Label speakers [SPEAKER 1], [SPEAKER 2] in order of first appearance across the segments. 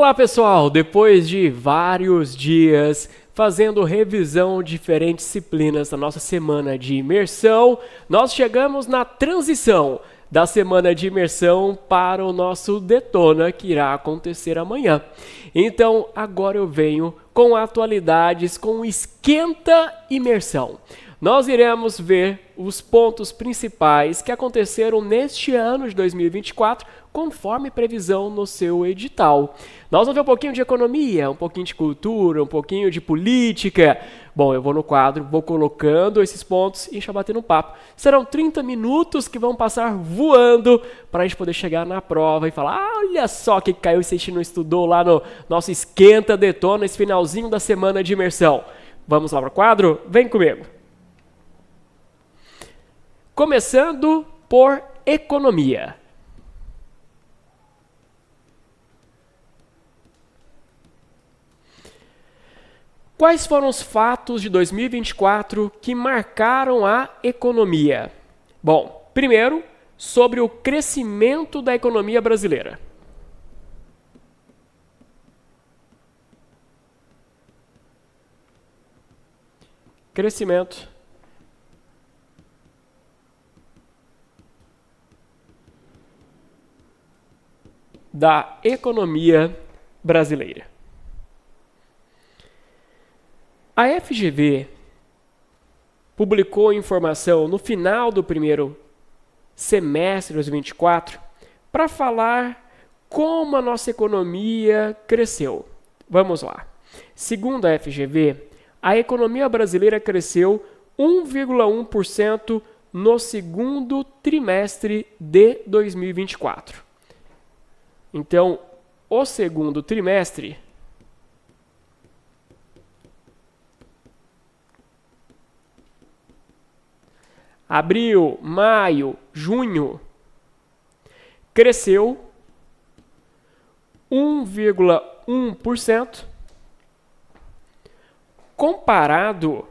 [SPEAKER 1] Olá pessoal, depois de vários dias fazendo revisão de diferentes disciplinas da nossa semana de imersão, nós chegamos na transição da semana de imersão para o nosso Detona, que irá acontecer amanhã. Então, agora eu venho com atualidades, com o Esquenta Imersão. Nós iremos ver os pontos principais que aconteceram neste ano de 2024, conforme previsão no seu edital. Nós vamos ver um pouquinho de economia, um pouquinho de cultura, um pouquinho de política. Bom, eu vou no quadro, vou colocando esses pontos e já batendo um papo. Serão 30 minutos que vão passar voando para a gente poder chegar na prova e falar: olha só o que caiu se a gente não estudou lá no nosso Esquenta Detona, esse finalzinho da semana de imersão. Vamos lá para o quadro? Vem comigo. Começando por economia. Quais foram os fatos de 2024 que marcaram a economia? Bom, primeiro, sobre o crescimento da economia brasileira. Crescimento da economia brasileira. A FGV publicou informação no final do primeiro semestre de 2024 para falar como a nossa economia cresceu. Vamos lá. Segundo a FGV, a economia brasileira cresceu 1,1% no segundo trimestre de 2024. Então, o segundo trimestre abril, maio, junho, cresceu 1,1% comparado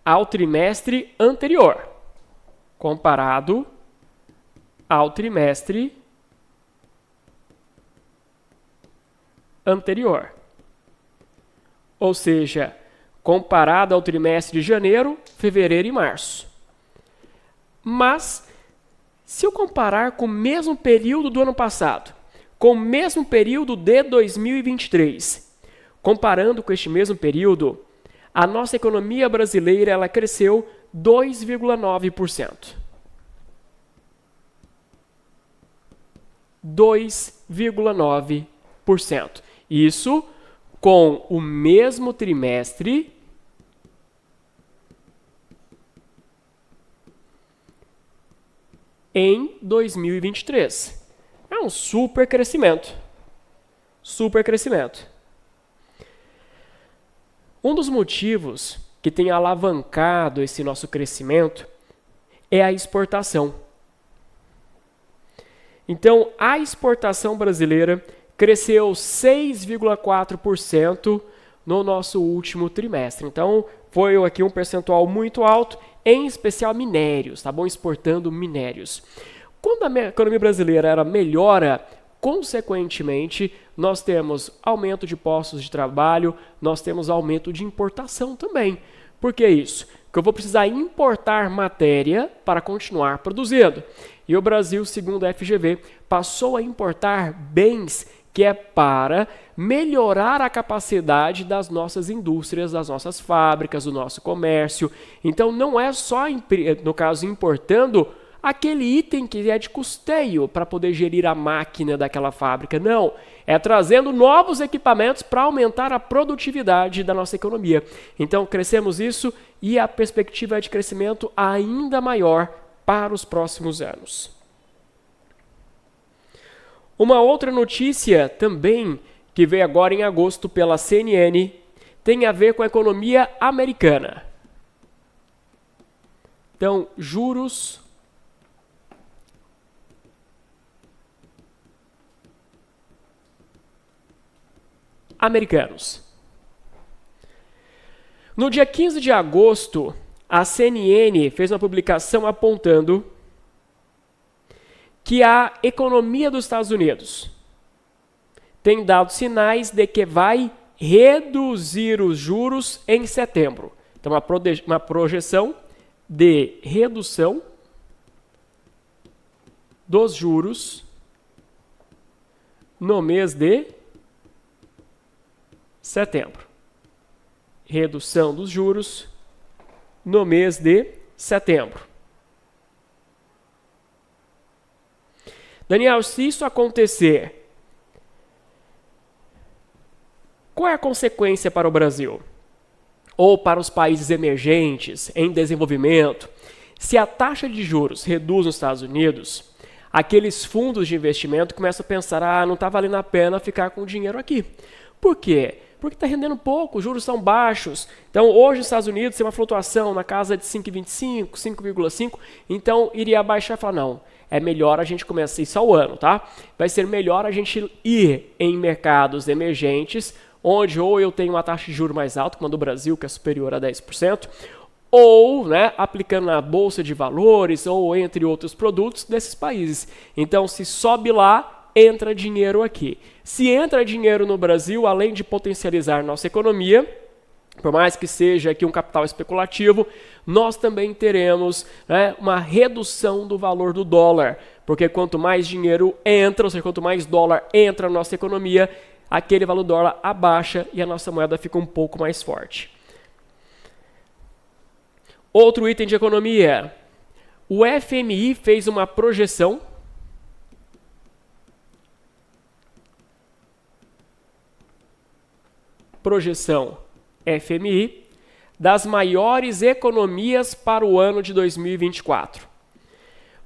[SPEAKER 1] ao trimestre anterior. Comparado ao trimestre anterior. Ou seja, comparado ao trimestre de janeiro, fevereiro e março. Mas, se eu comparar com o mesmo período do ano passado, com o mesmo período de 2023, comparando com este mesmo período, a nossa economia brasileira ela cresceu 2,9%. 2,9%. Isso com o mesmo trimestre em 2023. É um super crescimento. Super crescimento. Um dos motivos que tem alavancado esse nosso crescimento é a exportação. Então, a exportação brasileira cresceu 6,4% no nosso último trimestre. Então, foi aqui um percentual muito alto, em especial minérios, tá bom? Exportando minérios. Quando a economia brasileira ela melhora, consequentemente, nós temos aumento de postos de trabalho, nós temos aumento de importação também. Por que isso? Porque eu vou precisar importar matéria para continuar produzindo. E o Brasil, segundo a FGV, passou a importar bens que é para melhorar a capacidade das nossas indústrias, das nossas fábricas, do nosso comércio. Então, não é só, no caso, importando aquele item que é de custeio para poder gerir a máquina daquela fábrica. Não, é trazendo novos equipamentos para aumentar a produtividade da nossa economia. Então, crescemos isso e a perspectiva é de crescimento ainda maior para os próximos anos. Uma outra notícia também que veio agora em agosto pela CNN tem a ver com a economia americana. Então, juros americanos. No dia 15 de agosto, a CNN fez uma publicação apontando que a economia dos Estados Unidos tem dado sinais de que vai reduzir os juros em setembro. Então, uma projeção de redução dos juros no mês de setembro. Redução dos juros no mês de setembro. Daniel, se isso acontecer, qual é a consequência para o Brasil? Ou para os países emergentes, em desenvolvimento? Se a taxa de juros reduz nos Estados Unidos, aqueles fundos de investimento começam a pensar, não está valendo a pena ficar com o dinheiro aqui. Por quê? Porque está rendendo pouco, os juros são baixos. Então, hoje nos Estados Unidos tem uma flutuação na casa de 5,25, 5,5. Então, iria abaixar e falar, não, é melhor a gente começar isso ao ano, tá? Vai ser melhor a gente ir em mercados emergentes, onde ou eu tenho uma taxa de juros mais alta, como a do Brasil, que é superior a 10%, ou aplicando na Bolsa de Valores, ou entre outros produtos desses países. Então, se sobe lá, entra dinheiro aqui. Se entra dinheiro no Brasil, além de potencializar nossa economia, por mais que seja aqui um capital especulativo, nós também teremos uma redução do valor do dólar, porque quanto mais dinheiro entra, ou seja, quanto mais dólar entra na nossa economia, aquele valor do dólar abaixa e a nossa moeda fica um pouco mais forte. Outro item de economia, o FMI fez uma projeção FMI das maiores economias para o ano de 2024.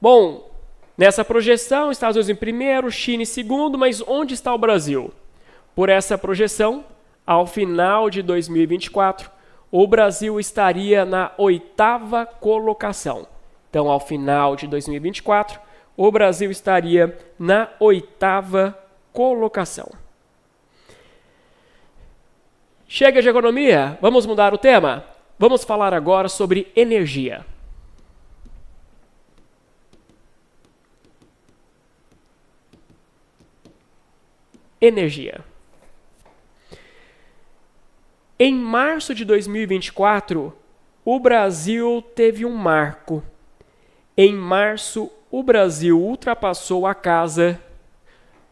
[SPEAKER 1] Bom, nessa projeção, Estados Unidos em primeiro, China em segundo, mas onde está o Brasil? Por essa projeção, ao final de 2024, o Brasil estaria na 8ª colocação. Então, ao final de 2024, o Brasil estaria na 8ª colocação. Chega de economia, vamos mudar o tema? Vamos falar agora sobre energia. Energia. Em março de 2024, o Brasil teve um marco. Em março, o Brasil ultrapassou a casa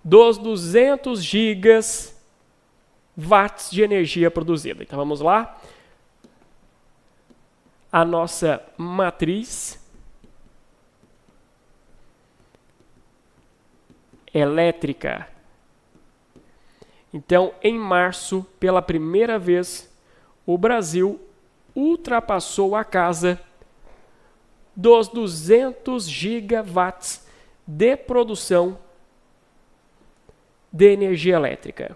[SPEAKER 1] dos 200 gigawatts de energia produzida. Então vamos lá. A nossa matriz elétrica. Então, em março, pela primeira vez, o Brasil ultrapassou a casa dos 200 gigawatts de produção de energia elétrica.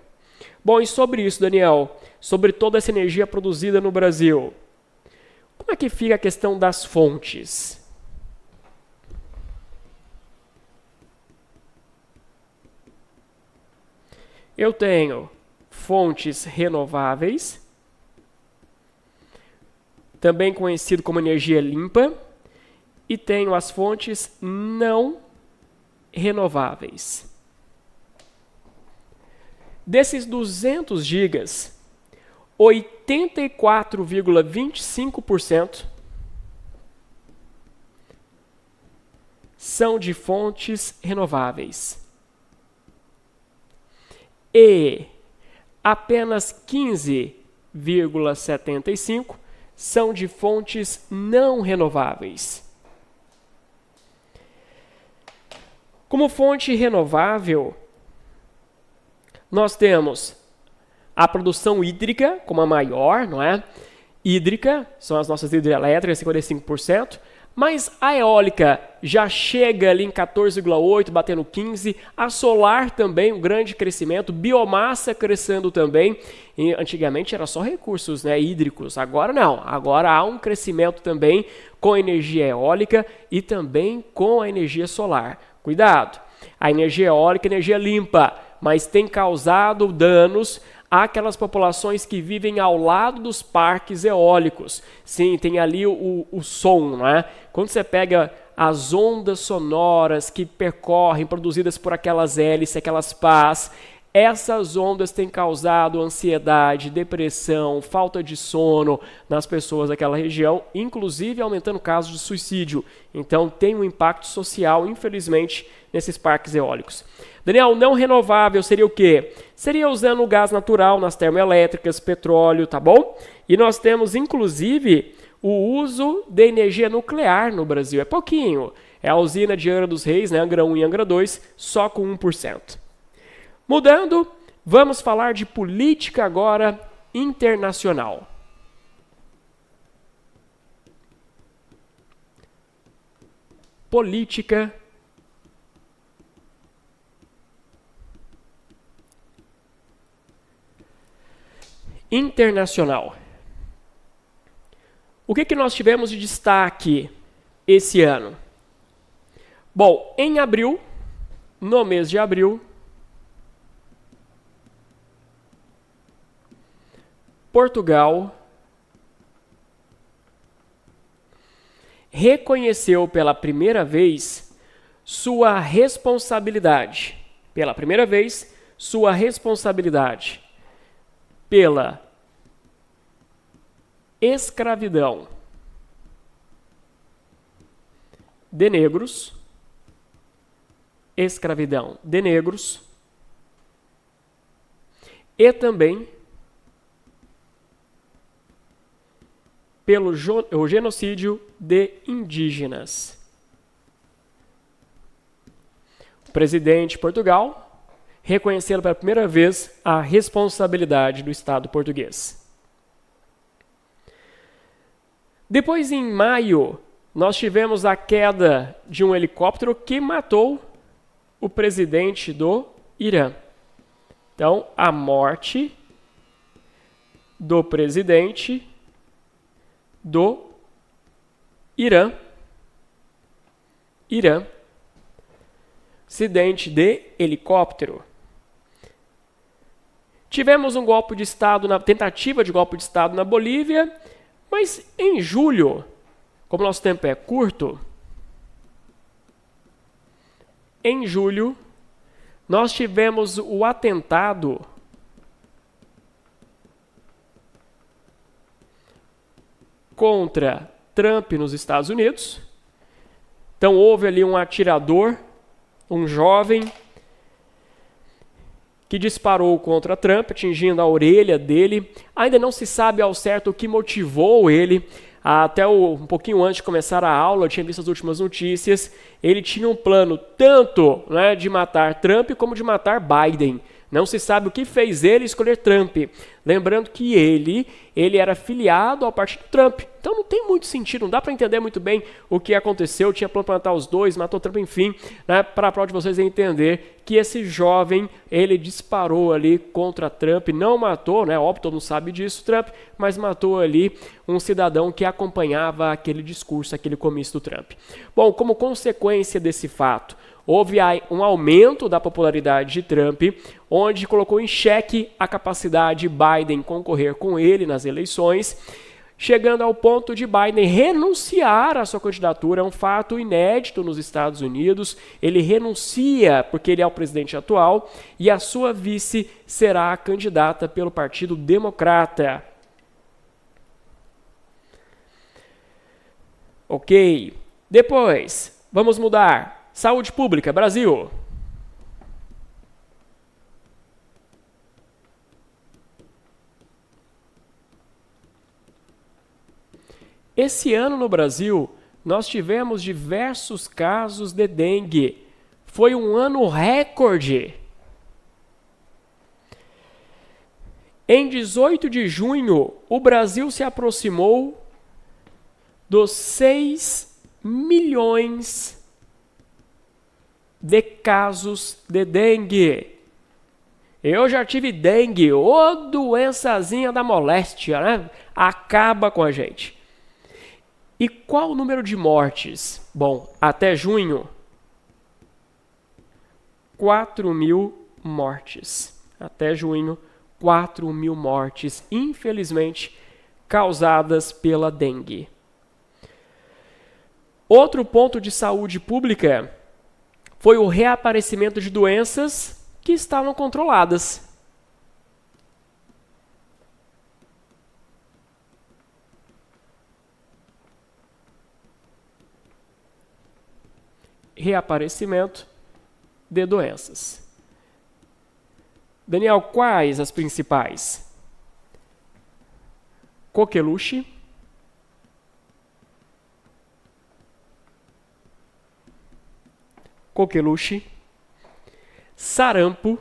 [SPEAKER 1] Bom, e sobre isso, Daniel, sobre toda essa energia produzida no Brasil, como é que fica a questão das fontes? Eu tenho fontes renováveis, também conhecido como energia limpa, e tenho as fontes não renováveis. Desses 200 gigas, 84,25% são de fontes renováveis. E apenas 15,75% são de fontes não renováveis. Como fonte renovável, nós temos a produção hídrica como a maior, não é? Hídrica, são as nossas hidrelétricas, 55%, mas a eólica já chega ali em 14,8%, batendo 15%, a solar também, um grande crescimento, biomassa crescendo também, e antigamente era só recursos hídricos, agora não, agora há um crescimento também com a energia eólica e também com a energia solar. Cuidado, a energia eólica é energia limpa, mas tem causado danos àquelas populações que vivem ao lado dos parques eólicos. Sim, tem ali o som, não é? Quando você pega as ondas sonoras que percorrem, produzidas por aquelas hélices, aquelas pás, essas ondas têm causado ansiedade, depressão, falta de sono nas pessoas daquela região, inclusive aumentando casos de suicídio. Então tem um impacto social, infelizmente, nesses parques eólicos. Daniel, não renovável seria o quê? Seria usando o gás natural nas termoelétricas, petróleo, tá bom? E nós temos, inclusive, o uso de energia nuclear no Brasil. É pouquinho. É a usina de Angra dos Reis, né, Angra 1 e Angra 2, só com 1%. Mudando, vamos falar de política agora internacional. Política internacional. O que nós tivemos de destaque esse ano? Bom, em abril, no mês de abril, Portugal reconheceu pela primeira vez sua responsabilidade. Pela primeira vez, sua responsabilidade pela escravidão de negros, e também pelo genocídio de indígenas. O presidente de Portugal reconheceu pela primeira vez a responsabilidade do Estado português. Depois, em maio, nós tivemos a queda de um helicóptero que matou o presidente do Irã. Então, a morte do presidente do Irã. Acidente de helicóptero. Tivemos um golpe de Estado, tentativa de golpe de Estado na Bolívia, mas em julho, como nosso tempo é curto, em julho nós tivemos o atentado contra Trump nos Estados Unidos. Então houve ali um atirador, um jovem, que disparou contra Trump, atingindo a orelha dele. Ainda não se sabe ao certo o que motivou ele. Até um pouquinho antes de começar a aula, eu tinha visto as últimas notícias, ele tinha um plano tanto, né, de matar Trump como de matar Biden. Não se sabe o que fez ele escolher Trump. Lembrando que ele era filiado ao partido Trump. Então não tem muito sentido, não dá para entender muito bem o que aconteceu. Tinha plano para matar os dois, matou Trump, enfim, né, para a prova de vocês entender que esse jovem, ele disparou ali contra Trump, não matou, né, óbvio, todo mundo sabe disso, Trump, mas matou ali um cidadão que acompanhava aquele discurso, aquele comício do Trump. Bom, como consequência desse fato, houve um aumento da popularidade de Trump, onde colocou em xeque a capacidade de Biden concorrer com ele nas eleições, chegando ao ponto de Biden renunciar à sua candidatura. É um fato inédito nos Estados Unidos. Ele renuncia porque ele é o presidente atual e a sua vice será a candidata pelo Partido Democrata. Ok. Depois, vamos mudar. Saúde pública, Brasil. Esse ano no Brasil, nós tivemos diversos casos de dengue. Foi um ano recorde. Em 18 de junho, o Brasil se aproximou dos 6 milhões de casos de dengue. Eu já tive dengue, ô doençazinha da moléstia, né? Acaba com a gente. E qual o número de mortes? Bom, até junho, 4.000 mortes. Até junho, 4.000 mortes, infelizmente, causadas pela dengue. Outro ponto de saúde pública foi o reaparecimento de doenças que estavam controladas. Reaparecimento de doenças. Daniel, quais as principais? Coqueluche, sarampo,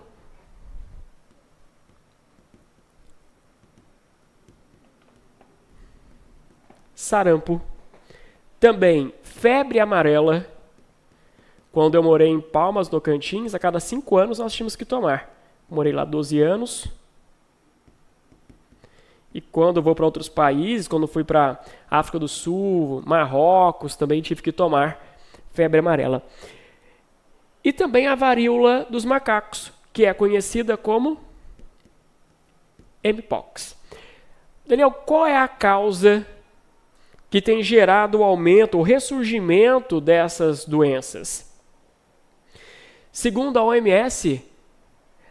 [SPEAKER 1] também febre amarela. Quando eu morei em Palmas, no Tocantins, a cada 5 anos nós tínhamos que tomar. Morei lá 12 anos. E quando eu vou para outros países, quando fui para África do Sul, Marrocos, também tive que tomar febre amarela. E também a varíola dos macacos, que é conhecida como Mpox. Daniel, qual é a causa que tem gerado o aumento, o ressurgimento dessas doenças? Segundo a OMS,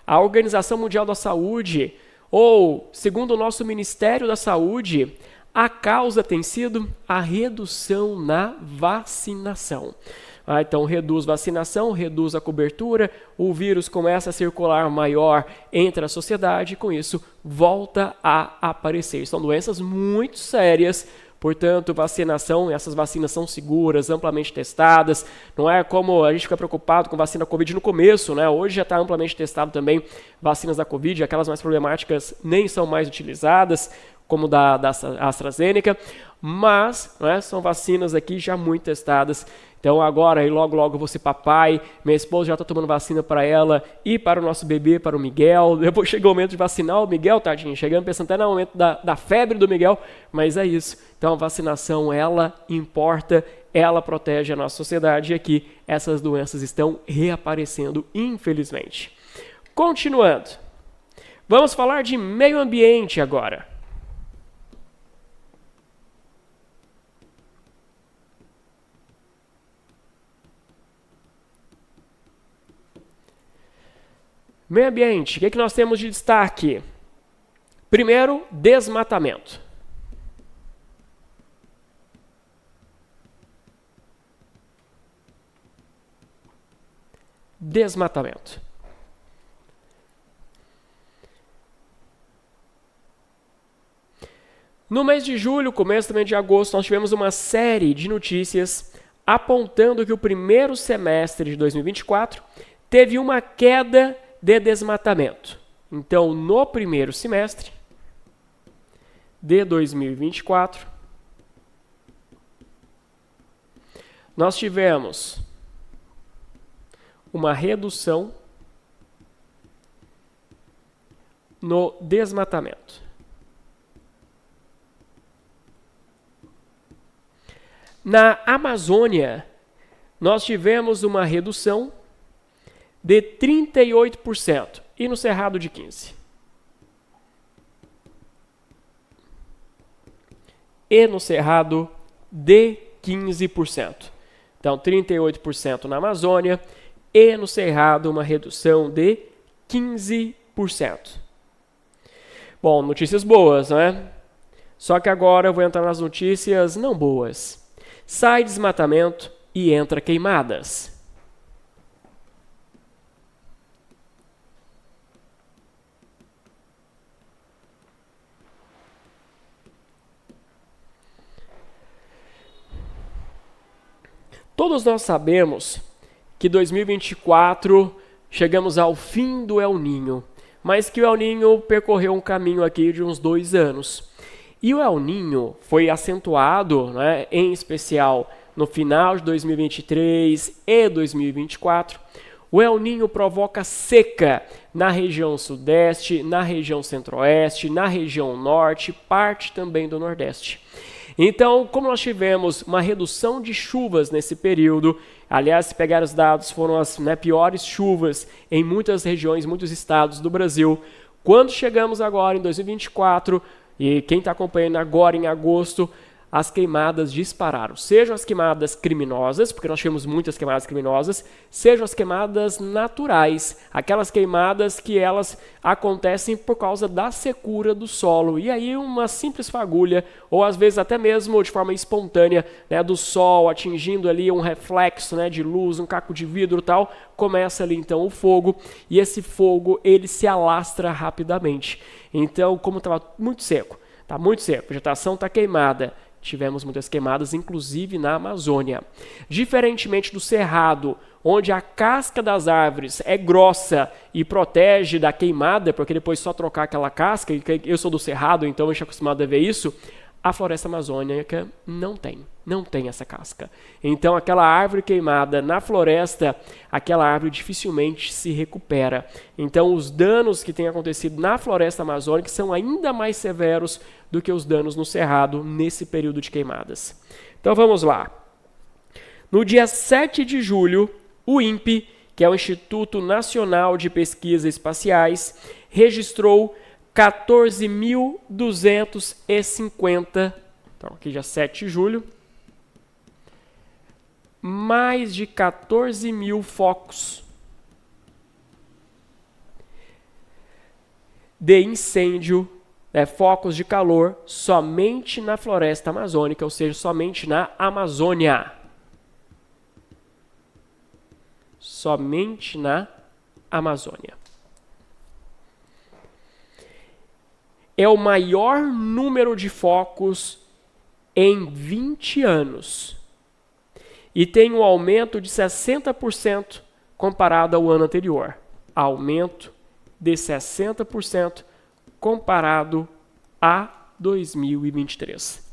[SPEAKER 1] a Organização Mundial da Saúde, ou segundo o nosso Ministério da Saúde, a causa tem sido a redução na vacinação. Então, reduz vacinação, reduz a cobertura, o vírus começa a circular maior entre a sociedade e, com isso, volta a aparecer. São doenças muito sérias. Portanto, vacinação, essas vacinas são seguras, amplamente testadas. Não é como a gente fica preocupado com vacina Covid no começo, né? Hoje já está amplamente testado também vacinas da Covid, aquelas mais problemáticas nem são mais utilizadas, como da AstraZeneca, mas são vacinas aqui já muito testadas. Então agora, e logo eu vou ser papai, minha esposa já está tomando vacina para ela e para o nosso bebê, para o Miguel. Depois chegou o momento de vacinar o Miguel, tadinho, chegando pensando até no momento da febre do Miguel, mas é isso. Então a vacinação, ela importa, ela protege a nossa sociedade e aqui essas doenças estão reaparecendo, infelizmente. Continuando, vamos falar de meio ambiente agora. Meio ambiente, o que nós temos de destaque? Primeiro, desmatamento. No mês de julho, começo também de agosto, nós tivemos uma série de notícias apontando que o primeiro semestre de 2024 teve uma queda de desmatamento. Então, no primeiro semestre de 2024, nós tivemos uma redução no desmatamento. Na Amazônia, nós tivemos uma redução de 38% e no Cerrado de 15%. E no Cerrado de 15%. Então, 38% na Amazônia e no Cerrado uma redução de 15%. Bom, notícias boas, não é? Só que agora eu vou entrar nas notícias não boas. Sai desmatamento e entra queimadas. Todos nós sabemos que 2024 chegamos ao fim do El Niño, mas que o El Niño percorreu um caminho aqui de uns 2 anos. E o El Niño foi acentuado, em especial no final de 2023 e 2024. O El Niño provoca seca na região sudeste, na região centro-oeste, na região norte, parte também do nordeste. Então, como nós tivemos uma redução de chuvas nesse período, aliás, se pegar os dados, foram as piores chuvas em muitas regiões, muitos estados do Brasil. Quando chegamos agora em 2024, e quem está acompanhando agora em agosto, as queimadas dispararam. Sejam as queimadas criminosas, porque nós tivemos muitas queimadas criminosas, sejam as queimadas naturais, aquelas queimadas que elas acontecem por causa da secura do solo. E aí uma simples fagulha, ou às vezes até mesmo de forma espontânea, né, do sol atingindo ali um reflexo, né, de luz, um caco de vidro e tal, começa ali então o fogo, e esse fogo ele se alastra rapidamente. Então, como estava muito seco, está muito seco, a vegetação está queimada, tivemos muitas queimadas, inclusive na Amazônia. Diferentemente do cerrado, onde a casca das árvores é grossa e protege da queimada, porque depois só trocar aquela casca, e eu sou do cerrado, então eu estou acostumado a ver isso, a floresta amazônica não tem essa casca. Então aquela árvore queimada na floresta, aquela árvore dificilmente se recupera. Então os danos que têm acontecido na floresta amazônica são ainda mais severos do que os danos no cerrado nesse período de queimadas. Então vamos lá. No dia 7 de julho, o INPE, que é o Instituto Nacional de Pesquisas Espaciais, registrou 14.250, então aqui já 7 de julho, mais de 14 mil focos de incêndio, focos de calor, somente na floresta amazônica, ou seja, somente na Amazônia. Somente na Amazônia. É o maior número de focos em 20 anos. E tem um aumento de 60% comparado ao ano anterior. Aumento de 60% comparado a 2023.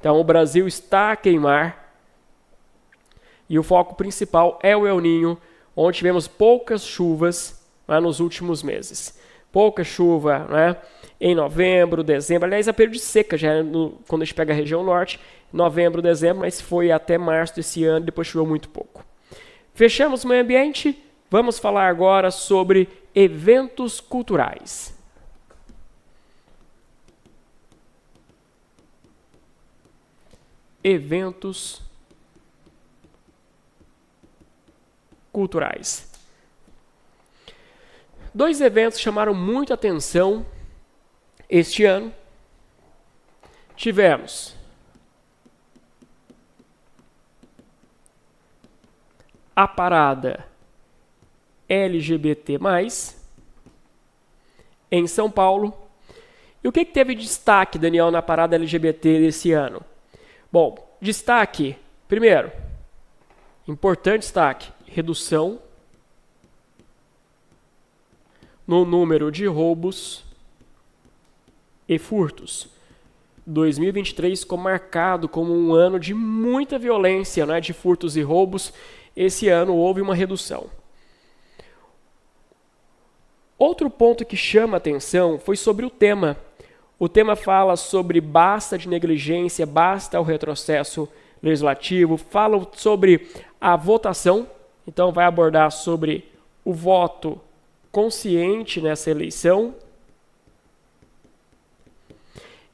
[SPEAKER 1] Então, o Brasil está a queimar. E o foco principal é o El Niño, onde tivemos poucas chuvas nos últimos meses. Pouca chuva, né? Em novembro, dezembro, aliás, é período de seca, já quando a gente pega a região norte, novembro, dezembro, mas foi até março desse ano, depois choveu muito pouco. Fechamos o meio ambiente, vamos falar agora sobre eventos culturais. Eventos culturais. 2 eventos chamaram muita atenção este ano. Tivemos a parada LGBT+, em São Paulo. E o que teve de destaque, Daniel, na parada LGBT desse ano? Bom, destaque, primeiro, importante destaque, redução no número de roubos e furtos. 2023 ficou marcado como um ano de muita violência, né, de furtos e roubos. Esse ano houve uma redução. Outro ponto que chama a atenção foi sobre o tema. O tema fala sobre basta de negligência, basta o retrocesso legislativo, fala sobre a votação, então vai abordar sobre o voto consciente nessa eleição.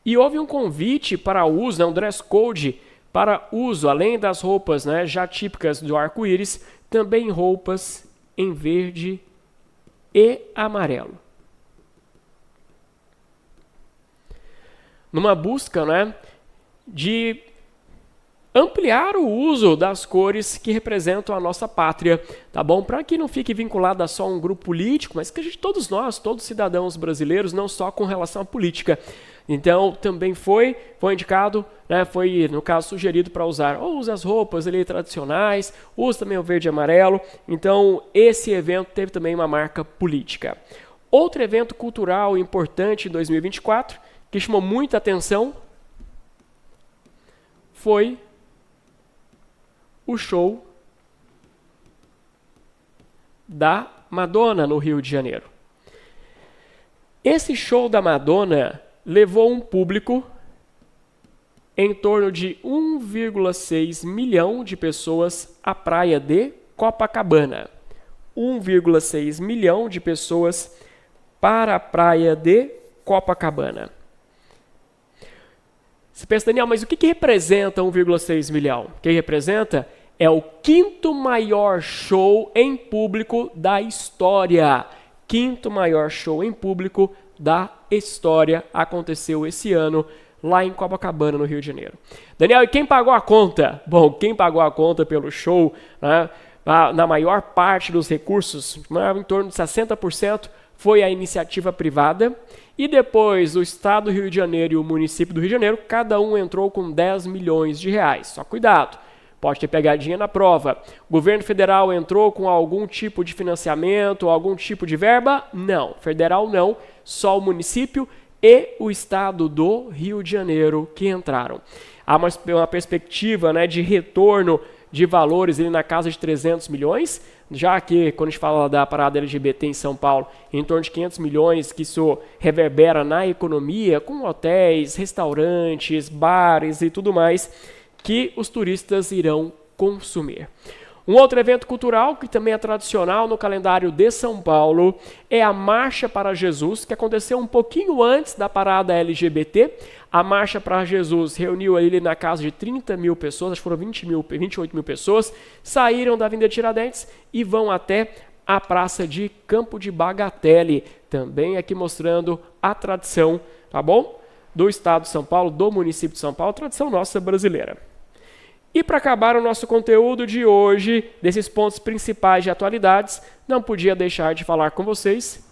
[SPEAKER 1] E houve um convite para uso, um dress code para uso, além das roupas, já típicas do arco-íris, também roupas em verde e amarelo. Numa busca, de ampliar o uso das cores que representam a nossa pátria, tá bom? Para que não fique vinculado a só um grupo político, mas que todos nós, todos cidadãos brasileiros, não só com relação à política. Então, também foi indicado, foi, no caso, sugerido para usar, ou use as roupas ali tradicionais, use também o verde e amarelo. Então, esse evento teve também uma marca política. Outro evento cultural importante em 2024, que chamou muita atenção, foi o show da Madonna no Rio de Janeiro. Esse show da Madonna levou um público em torno de 1,6 milhão de pessoas à praia de Copacabana. 1,6 milhão de pessoas para a praia de Copacabana. Você pensa, Daniel, mas o que representa 1,6 milhão? O que representa é o quinto maior show em público da história. Quinto maior show em público da história aconteceu esse ano lá em Copacabana, no Rio de Janeiro. Daniel, e quem pagou a conta? Bom, quem pagou a conta pelo show, né, na maior parte dos recursos, em torno de 60%, foi a iniciativa privada. E depois o Estado do Rio de Janeiro e o município do Rio de Janeiro, cada um entrou com 10 milhões de reais. Só cuidado, pode ter pegadinha na prova. O governo federal entrou com algum tipo de financiamento, algum tipo de verba? Não, federal não, só o município e o Estado do Rio de Janeiro que entraram. Há uma perspectiva, né, de retorno de valores ali na casa de 300 milhões, já que quando a gente fala da parada LGBT em São Paulo, em torno de 500 milhões, que isso reverbera na economia, com hotéis, restaurantes, bares e tudo mais, que os turistas irão consumir. Um outro evento cultural que também é tradicional no calendário de São Paulo é a Marcha para Jesus, que aconteceu um pouquinho antes da parada LGBT. A Marcha para Jesus reuniu ali na casa de 30 mil pessoas, acho que foram 28 mil pessoas, saíram da Avenida Tiradentes e vão até a Praça de Campo de Bagatelle, também aqui mostrando a tradição, tá bom? Do Estado de São Paulo, do município de São Paulo, tradição nossa brasileira. E para acabar o nosso conteúdo de hoje, desses pontos principais de atualidades, não podia deixar de falar com vocês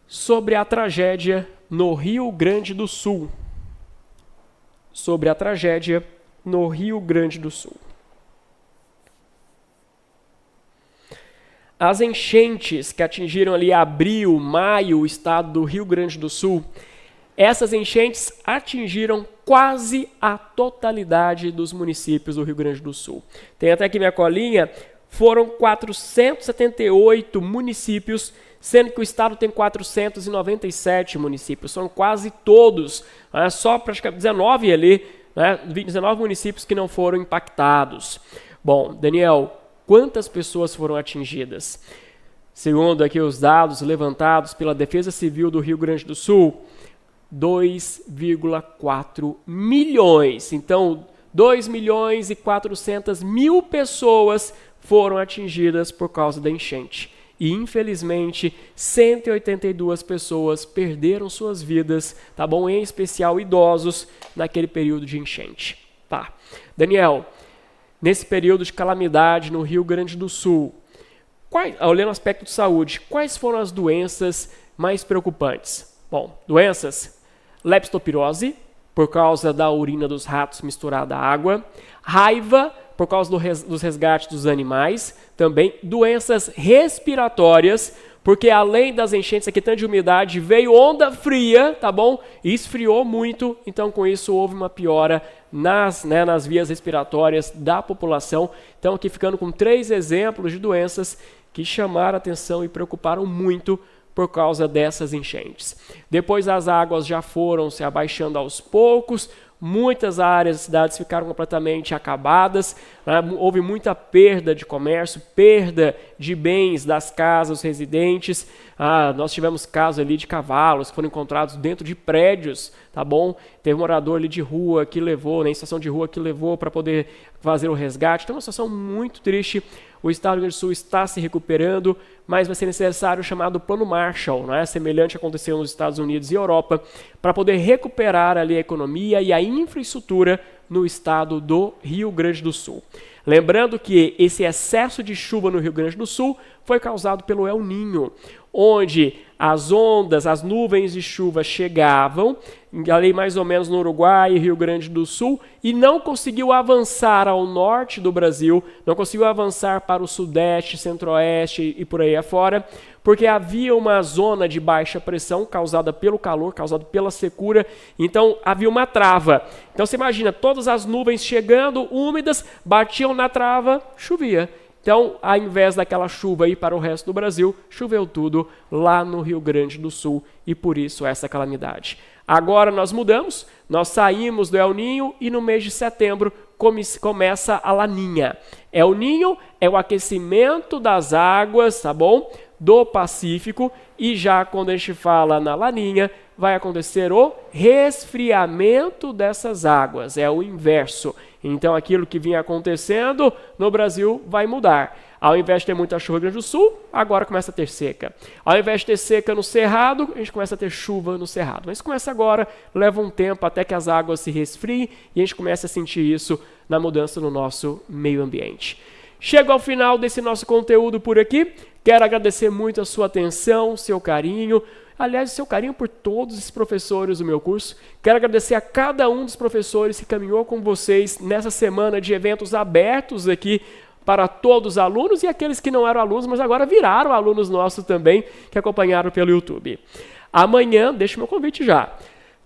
[SPEAKER 1] sobre a tragédia no Rio Grande do Sul. Sobre a tragédia no Rio Grande do Sul. As enchentes que atingiram ali abril, maio, o estado do Rio Grande do Sul, essas enchentes atingiram quase a totalidade dos municípios do Rio Grande do Sul. Tem até aqui minha colinha, foram 478 municípios, sendo que o estado tem 497 municípios, são quase todos, né, só praticamente 19 ali, né, 19 municípios que não foram impactados. Bom, Daniel, quantas pessoas foram atingidas? Segundo aqui os dados levantados pela Defesa Civil do Rio Grande do Sul, 2,4 milhões. Então, 2.400.000 pessoas foram atingidas por causa da enchente. E, infelizmente, 182 pessoas perderam suas vidas, tá bom? Em especial idosos, naquele período de enchente. Tá. Daniel, nesse período de calamidade no Rio Grande do Sul, olhando o aspecto de saúde, quais foram as doenças mais preocupantes? Bom, doenças: leptospirose, por causa da urina dos ratos misturada à água; raiva, por causa dos resgates dos animais; também doenças respiratórias, porque além das enchentes aqui, tanto de umidade, veio onda fria, tá bom? E esfriou muito, então com isso houve uma piora nas vias respiratórias da população. Então aqui ficando com 3 exemplos de doenças que chamaram a atenção e preocuparam muito por causa dessas enchentes. Depois as águas já foram se abaixando aos poucos, muitas áreas das cidades ficaram completamente acabadas, né? Houve muita perda de comércio, perda de bens das casas residentes. Nós tivemos casos ali de cavalos que foram encontrados dentro de prédios, tá bom? Teve um morador ali de rua que levou, em situação de rua que levou para poder fazer o resgate. Então é uma situação muito triste. O Estado do Rio Grande do Sul está se recuperando, mas vai ser necessário o chamado Plano Marshall, né? Semelhante aconteceu nos Estados Unidos e Europa, para poder recuperar ali a economia e a infraestrutura no estado do Rio Grande do Sul. Lembrando que esse excesso de chuva no Rio Grande do Sul foi causado pelo El Niño, onde as ondas, as nuvens de chuva chegavam, ali mais ou menos no Uruguai e Rio Grande do Sul, e não conseguiu avançar ao norte do Brasil, não conseguiu avançar para o sudeste, centro-oeste e por aí afora, porque havia uma zona de baixa pressão causada pelo calor, causada pela secura, então havia uma trava. Então você imagina, todas as nuvens chegando, úmidas, batiam na trava, chovia. Então, ao invés daquela chuva ir para o resto do Brasil, choveu tudo lá no Rio Grande do Sul e por isso essa calamidade. Agora nós mudamos, nós saímos do El Niño e no mês de setembro começa a Laninha. El Niño é o aquecimento das águas, tá bom? do Pacífico, e já quando a gente fala na Laninha, vai acontecer o resfriamento dessas águas, é o inverso. Então aquilo que vinha acontecendo no Brasil vai mudar. Ao invés de ter muita chuva no Rio Grande do Sul, agora começa a ter seca. Ao invés de ter seca no Cerrado, a gente começa a ter chuva no Cerrado. Mas começa agora, leva um tempo até que as águas se resfriem e a gente começa a sentir isso na mudança no nosso meio ambiente. Chego ao final desse nosso conteúdo por aqui. Quero agradecer muito a sua atenção, seu carinho. Aliás, o seu carinho por todos os professores do meu curso. Quero agradecer a cada um dos professores que caminhou com vocês nessa semana de eventos abertos aqui para todos os alunos e aqueles que não eram alunos, mas agora viraram alunos nossos também, que acompanharam pelo YouTube. Amanhã, deixa o meu convite já.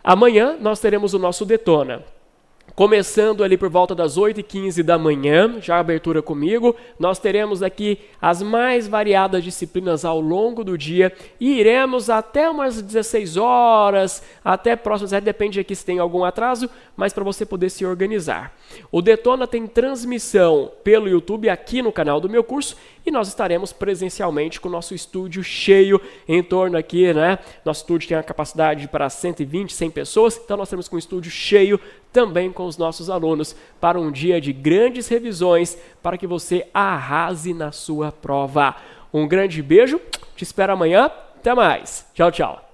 [SPEAKER 1] Amanhã nós teremos o nosso Detona. Começando ali por volta das 8h15 da manhã, já a abertura comigo, nós teremos aqui as mais variadas disciplinas ao longo do dia e iremos até umas 16 horas, até próximas, depende aqui se tem algum atraso, mas para você poder se organizar. O Detona tem transmissão pelo YouTube aqui no canal do meu curso e nós estaremos presencialmente com o nosso estúdio cheio em torno aqui, né? Nosso estúdio tem a capacidade para 120, 100 pessoas, então nós temos com o estúdio cheio também com os nossos alunos para um dia de grandes revisões para que você arrase na sua prova. Um grande beijo, te espero amanhã, até mais. Tchau, tchau.